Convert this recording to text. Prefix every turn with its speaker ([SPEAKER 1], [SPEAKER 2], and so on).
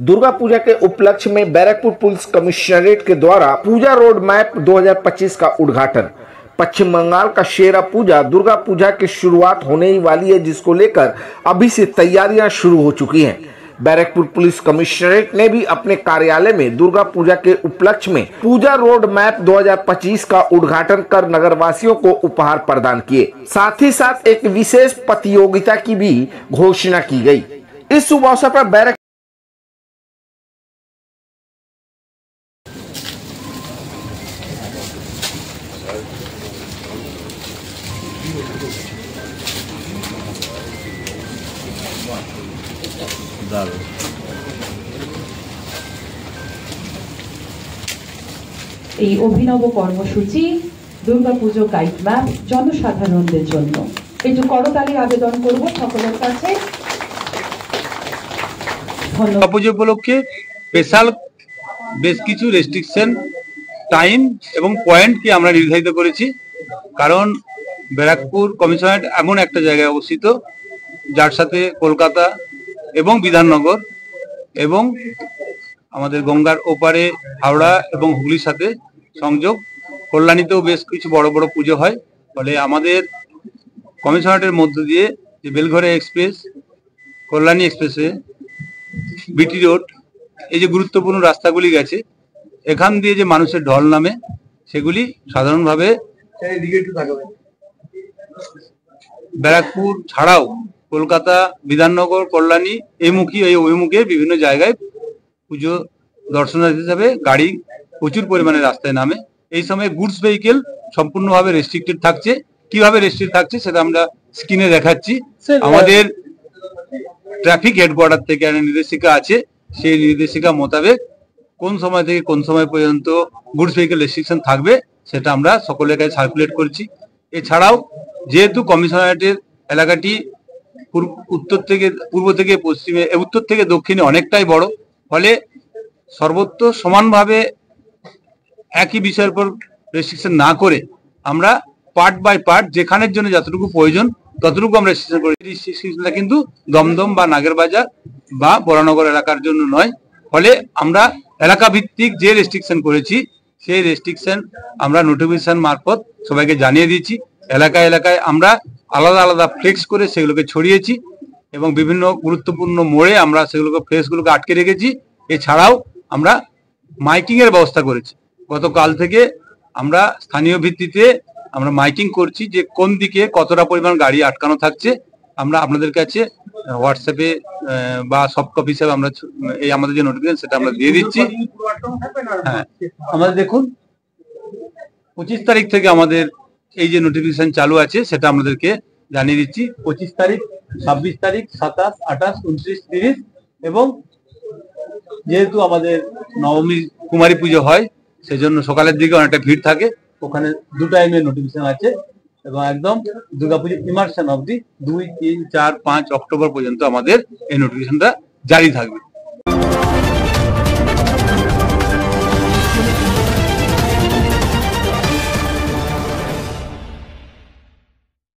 [SPEAKER 1] दुर्गा पूजा के उपलक्ष्य में बैरकपुर पुलिस कमिश्नरेट के द्वारा पूजा रोड मैप 2025 का उद्घाटन। पश्चिम बंगाल का शेरा पूजा दुर्गा पूजा की शुरुआत होने ही वाली है, जिसको लेकर अभी से तैयारियां शुरू हो चुकी हैं। बैरकपुर पुलिस कमिश्नरेट ने भी अपने कार्यालय में दुर्गा पूजा के उपलक्ष्य में पूजा रोड मैप 2025 का उद्घाटन कर नगरवासियों को उपहार प्रदान किए। साथ ही साथ एक विशेष प्रतियोगिता की भी घोषणा की गई। इस शुभ अवसर पर बैरक
[SPEAKER 2] এই অভিনব কর্মসূচি দুর্গা পুজো গাইড ম্যাপ জনসাধারণদের জন্য একটু করতালি আবেদন করব সকলের কাছে।
[SPEAKER 3] দুর্গা পুজো উপলক্ষে স্পেশাল বেশ কিছু রেস্ট্রিকশন টাইম এবং পয়েন্টকে আমরা নির্ধারিত করেছি, কারণ ব্যারাকপুর কমিশনারেট এমন একটা জায়গায় অবস্থিত যার সাথে কলকাতা এবং বিধাননগর এবং আমাদের গঙ্গার ওপারে হাওড়া এবং হুগলির সাথে সংযোগ। কল্যাণীতেও বেশ কিছু বড় বড় পুজো হয়, ফলে আমাদের কমিশনারেটের মধ্য দিয়ে যে বেলঘরে express, Kalyani expressway, BT road, এই যে গুরুত্বপূর্ণ রাস্তাগুলি গেছে, এখান দিয়ে যে মানুষের ঢল নামে সেগুলি সাধারণভাবে ব্যারাকপুর ছাড়াও কলকাতা, বিধাননগর, কল্যাণী এই ওই মুখে বিভিন্ন জায়গায় পুজো দর্শনার্থী হিসাবে গাড়ি প্রচুর পরিমাণে রাস্তায় নামে। এই সময় গুডস ভেহিকেল সম্পূর্ণভাবে রেস্ট্রিক্টেড থাকছে। কিভাবে রেস্ট্রিক্ট থাকছে সেটা আমরা স্ক্রিনে দেখাচ্ছি। আমাদের ট্রাফিক হেডকোয়ার্টার থেকে একটা নির্দেশিকা আছে, সেই নির্দেশিকা মোতাবেক কোন সময় থেকে কোন সময় পর্যন্ত গুডস ভেহিকেল রেস্ট্রিকশন থাকবে সেটা আমরা সকলের কাছে সার্কুলেট করছি। এছাড়াও যেহেতু কমিশনারেটের এলাকাটি পূর্ব থেকে পশ্চিমে, উত্তর থেকে দক্ষিণে অনেকটাই বড়, ফলে সর্বত্র সমানভাবে একই বিষয়ের উপর রেস্ট্রিকশন না করে আমরা পার্ট বাই পার্ট যেখানের জন্য যতটুকু প্রয়োজন ততটুকু আমরা রেস্ট্রিকশন করি। রেস্ট্রিকশনটা কিন্তু দমদম বা নাগেরবাজার বা বরানগর এলাকার জন্য নয়। ফলে আমরা এলাকা ভিত্তিক যে রেস্ট্রিকশন করেছি সেই রেস্ট্রিকশন আমরা নোটিফিকেশন মারফত সবাইকে জানিয়ে দিয়েছি। এলাকায় এলাকায় আমরা আলাদা আলাদা ফ্লেক্স করে সেগুলোকে ছড়িয়েছি এবং বিভিন্ন গুরুত্বপূর্ণ মোড়ে আমরা সেগুলোকে ফ্লেক্সগুলোকে আটকে রেখেছি। এছাড়াও আমরা মাইকিং এর ব্যবস্থা করেছি। গতকাল থেকে আমরা স্থানীয় ভিত্তিতে আমরা মাইকিং করছি যে কোন দিকে কতটা পরিমাণ গাড়ি আটকানো থাকছে। আমরা আপনাদের কাছে হোয়াটসঅ্যাপে বা সফট কপি হিসেবে আমরা এই আমাদের যে নোটিফিকেশন সেটা আমরা দিয়ে দিচ্ছি। হ্যাঁ, আমাদের দেখুন 25 তারিখ থেকে আমাদের এই যে নোটিফিকেশন চালু আছে সেটা আমাদেরকে জানিয়ে দিচ্ছি। 25 তারিখ, 26 তারিখ, 27, 28, 29, 30 এবং যেহেতু আমাদের নবমী কুমারী পুজো হয় সেজন্য সকালের দিকে অনেকটা ভিড় থাকে, ওখানে 2 টাইমের নোটিফিকেশন আছে এবং একদম দুর্গাপুজো ইমার্শন অবধি 2, 3, 4, 5 অক্টোবর পর্যন্ত আমাদের এই নোটিফিকেশনটা জারি থাকবে।